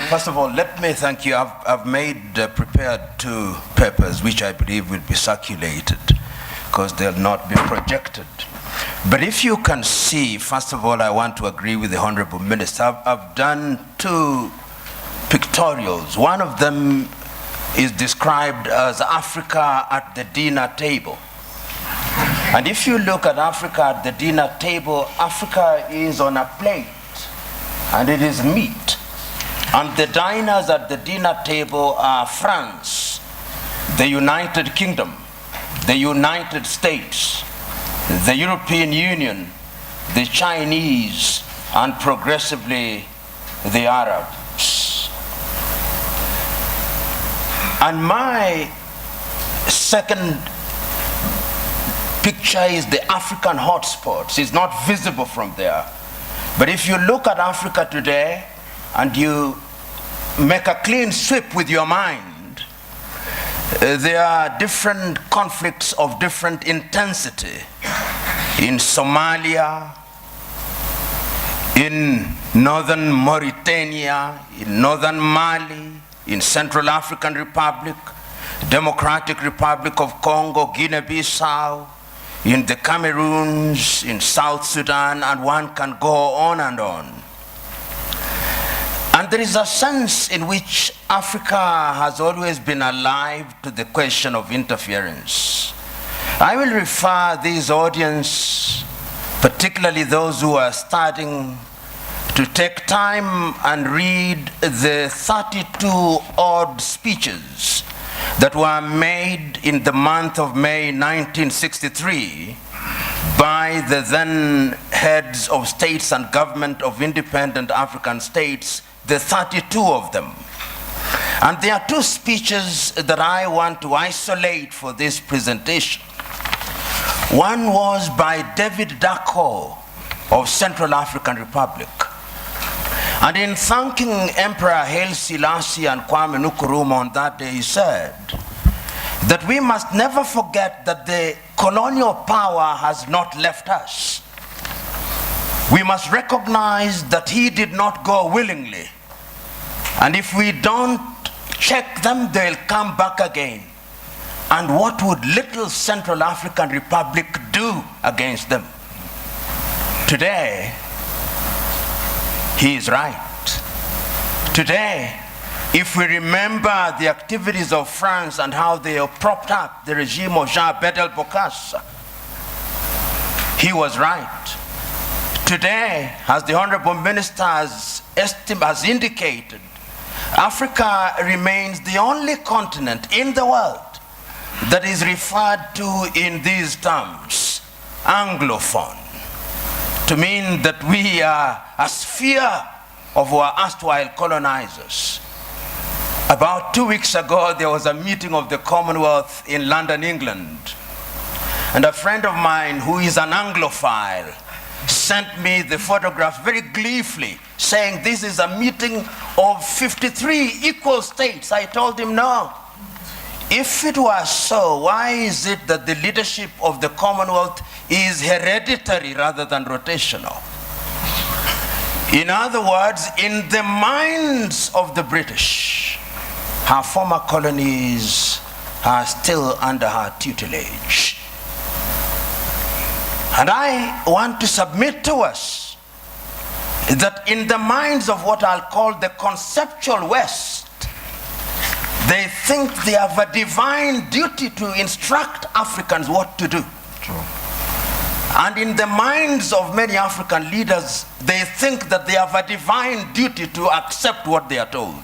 First of all, let me thank you. I've prepared 2 papers which I believe will be circulated because they'll not be projected. But if you can see, first of all, I want to agree with the Honorable Minister. I've done 2 pictorials. One of them is described as Africa at the dinner table. And if you look at Africa at the dinner table, Africa is on a plate and it is meat. And the diners at the dinner table are France, the United Kingdom, the United States, the European Union, the Chinese, and progressively the Arabs. And my second picture is the African hotspots. It's not visible from there. But if you look at Africa today and you make a clean sweep with your mind, there are different conflicts of different intensity in Somalia, in northern Mauritania, in northern Mali, in Central African Republic, Democratic Republic of Congo, Guinea-Bissau, in the Cameroons, in South Sudan, and one can go on and on. And there is a sense in which Africa has always been alive to the question of interference. I will refer this audience, particularly those who are starting, to take time and read the 32 odd speeches that were made in the month of May 1963 by the then heads of states and government of independent African states, the 32 of them. And there are 2 speeches that I want to isolate for this presentation. One was by David Dacko of Central African Republic. And in thanking Emperor Haile Selassie and Kwame Nkrumah on that day, he said that we must never forget that the colonial power has not left us. We must recognize that he did not go willingly. And if we don't check them, they'll come back again. And what would little Central African Republic do against them? Today, he is right. Today, if we remember the activities of France and how they have propped up the regime of Jean-Bedel Bokassa, he was right. Today, as the Honorable Minister has indicated, Africa remains the only continent in the world that is referred to in these terms, Anglophone, to mean that we are a sphere of our erstwhile colonizers. About 2 weeks ago, there was a meeting of the Commonwealth in London, England. And a friend of mine who is an Anglophile sent me the photograph very gleefully, saying this is a meeting of 53 equal states. I told him, no. If it was so, why is it that the leadership of the Commonwealth is hereditary rather than rotational? In other words, in the minds of the British, her former colonies are still under her tutelage. And I want to submit to us that in the minds of what I'll call the conceptual West, they think they have a divine duty to instruct Africans what to do. True. And in the minds of many African leaders, they think that they have a divine duty to accept what they are told.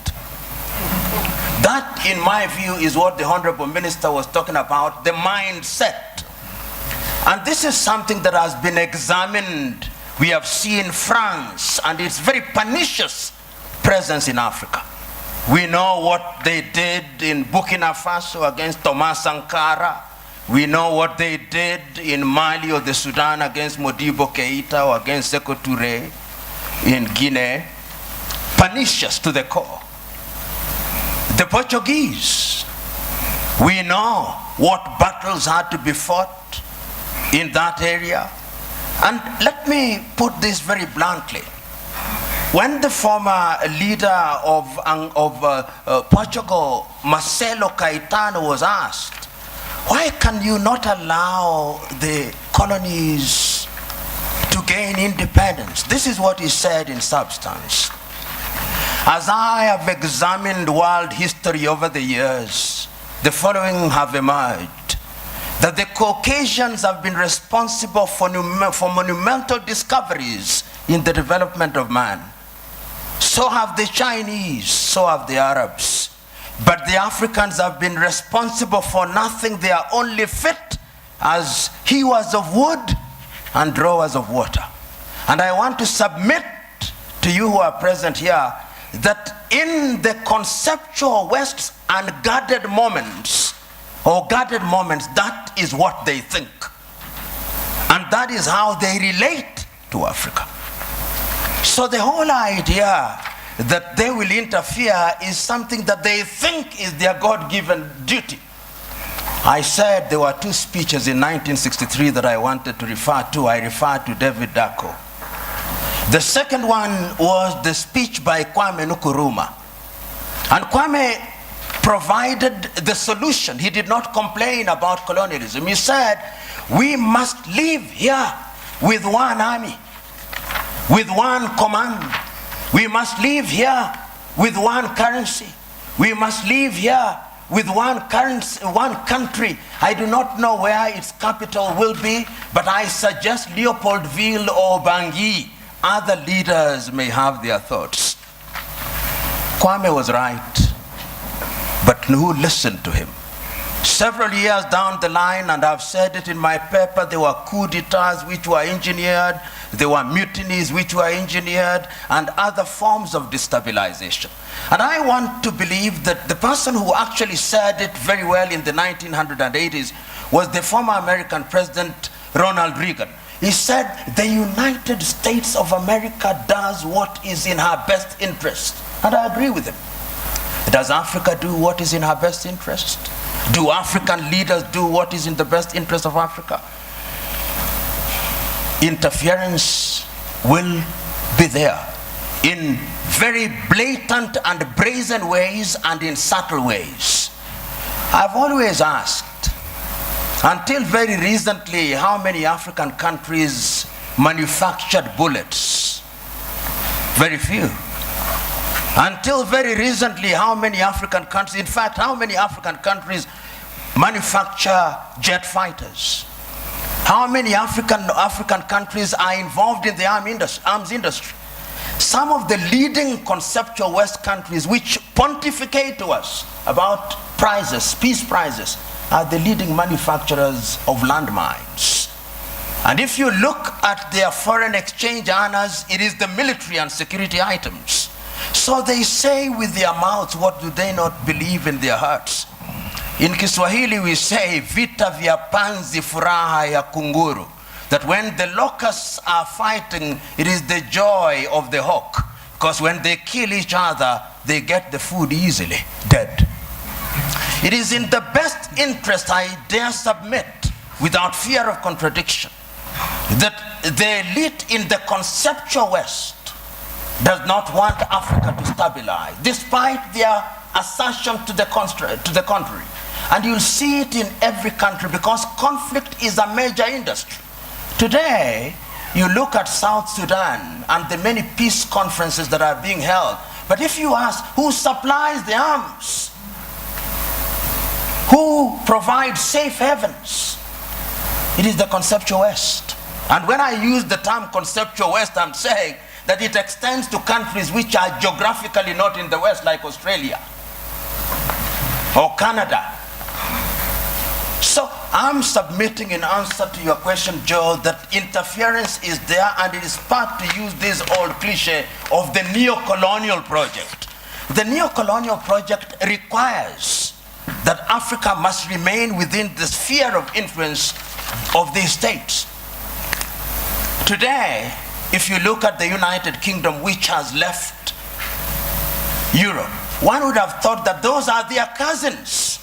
That, in my view, is what the Honorable Minister was talking about, the mindset. And this is something that has been examined. We have seen France and its very pernicious presence in Africa. We know what they did in Burkina Faso against Thomas Sankara. We know what they did in Mali or the Sudan against Modibo Keita or against Sekou Touré in Guinea. Pernicious to the core. The Portuguese, we know what battles had to be fought in that area. And let me put this very bluntly. When the former leader of Portugal, Marcelo Caetano, was asked, why can you not allow the colonies to gain independence? This is what he said in substance. As I have examined world history over the years, the following have emerged: that the Caucasians have been responsible for monumental discoveries in the development of man. So have the Chinese, so have the Arabs. But the Africans have been responsible for nothing. They are only fit as hewers of wood and drawers of water. And I want to submit to you who are present here that in the conceptual West's unguarded moments, or guarded moments, that is what they think. And that is how they relate to Africa. So the whole idea that they will interfere is something that they think is their God-given duty. I said there were two speeches in 1963 that I wanted to refer to. I referred to David Dacko. The second one was the speech by Kwame Nkrumah. And Kwame provided the solution. He did not complain about colonialism. He said, we must live here with one army, with one command. We must live here with one currency. We must live here with one currency, one country. I do not know where its capital will be, but I suggest Leopoldville or Bangui. Other leaders may have their thoughts. Kwame was right, but who listened to him? Several years down the line, and I've said it in my paper, there were coup d'etats which were engineered, there were mutinies which were engineered, and other forms of destabilization. And I want to believe that the person who actually said it very well in the 1980s was the former American President Ronald Reagan. He said, the United States of America does what is in her best interest. And I agree with him. Does Africa do what is in her best interest? Do African leaders do what is in the best interest of Africa? Interference will be there in very blatant and brazen ways and in subtle ways. I've always asked, until very recently, how many African countries manufactured bullets? Very few. Until very recently, how many African countries, in fact, how many African countries manufacture jet fighters? How many African countries are involved in the arms industry? Some of the leading conceptual West countries which pontificate to us about prizes, peace prizes, are the leading manufacturers of landmines. And if you look at their foreign exchange earners, it is the military and security items. So they say with their mouths, what do they not believe in their hearts? In Kiswahili we say, vita vya panzi furaha ya kunguru. That when the locusts are fighting, it is the joy of the hawk. Because when they kill each other, they get the food easily, dead. It is in the best interest, I dare submit, without fear of contradiction, that the elite in the conceptual West does not want Africa to stabilize, despite their assertion to the contrary. And you'll see it in every country, because conflict is a major industry. Today, you look at South Sudan and the many peace conferences that are being held, but if you ask who supplies the arms, who provides safe havens, it is the conceptual West. And when I use the term conceptual West, I'm saying that it extends to countries which are geographically not in the West, like Australia or Canada. So I'm submitting in answer to your question, Joe, that interference is there, and it is part, to use this old cliche, of the neo-colonial project. The neo-colonial project requires that Africa must remain within the sphere of influence of these states. Today, if you look at the United Kingdom, which has left Europe, one would have thought that those are their cousins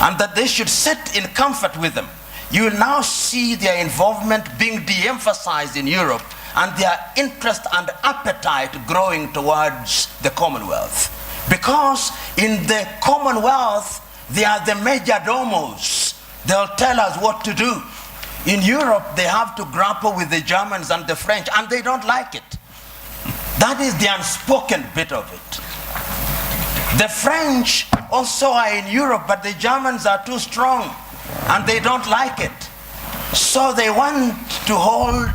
and that they should sit in comfort with them. You will now see their involvement being de-emphasized in Europe and their interest and appetite growing towards the Commonwealth. Because in the Commonwealth, they are the major domos. They'll tell us what to do. In Europe, they have to grapple with the Germans and the French, and they don't like it. That is the unspoken bit of it. The French also are in Europe, but the Germans are too strong, and they don't like it. So they want to hold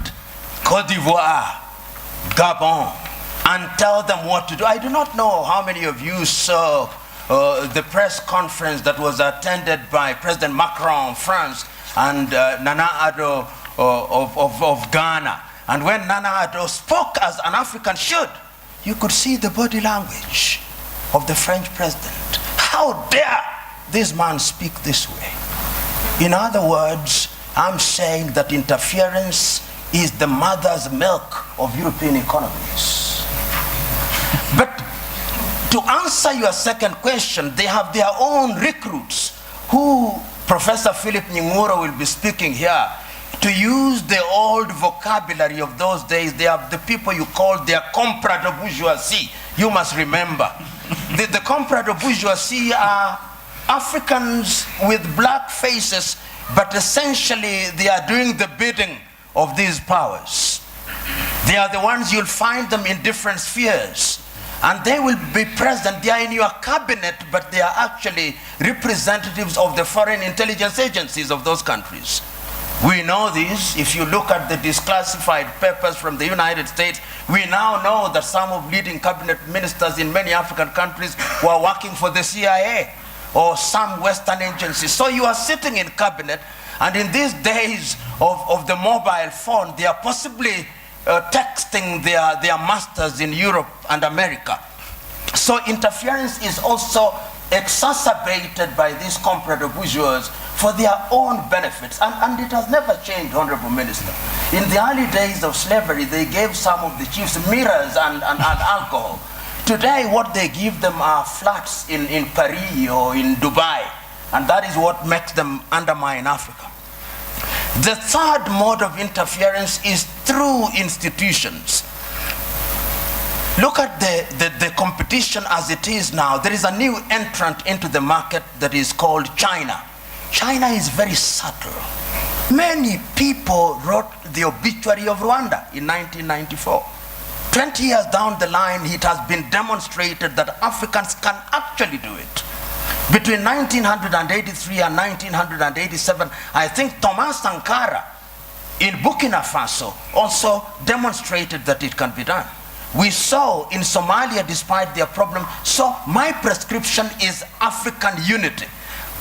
Côte d'Ivoire, Gabon, and tell them what to do. I do not know how many of you saw the press conference that was attended by President Macron of France and Nana Addo of Ghana. And when Nana Addo spoke as an African should, you could see the body language of the French president. How dare this man speak this way? In other words, I'm saying that interference is the mother's milk of European economies. But to answer your second question, they have their own recruits who Professor Philip Nying'ura will be speaking here. To use the old vocabulary of those days, they are the people you call their comprador de bourgeoisie. You must remember. The comprador de bourgeoisie are Africans with black faces, but essentially they are doing the bidding of these powers. They are the ones you'll find them in different spheres. And they will be present. They are in your cabinet, but they are actually representatives of the foreign intelligence agencies of those countries. We know this. If you look at the declassified papers from the United States, we now know that some of leading cabinet ministers in many African countries were working for the CIA or some Western agencies. So you are sitting in cabinet, and in these days of the mobile phone, they are possibly texting their masters in Europe and America. So interference is also exacerbated by these comprador bourgeois for their own benefits, and it has never changed, Honorable Minister. In the early days of slavery, they gave some of the chiefs mirrors and alcohol. Today, what they give them are flats in Paris or in Dubai, and that is what makes them undermine Africa. The third mode of interference is through institutions. Look at the competition as it is now. There is a new entrant into the market that is called China. China is very subtle. Many people wrote the obituary of Rwanda in 1994. 20 years down the line, it has been demonstrated that Africans can actually do it. Between 1983 and 1987, I think Thomas Sankara in Burkina Faso also demonstrated that it can be done. We saw in Somalia, despite their problem. So my prescription is African unity.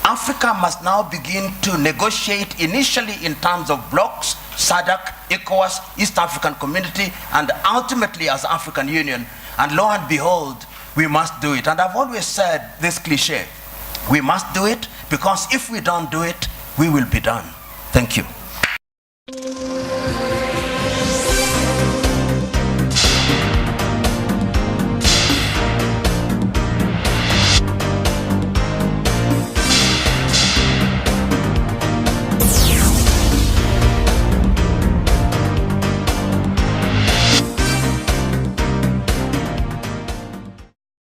Africa must now begin to negotiate initially in terms of blocks, SADC, ECOWAS, East African Community, and ultimately as African Union. And lo and behold, we must do it. And I've always said this cliche, we must do it, because if we don't do it, we will be done. Thank you.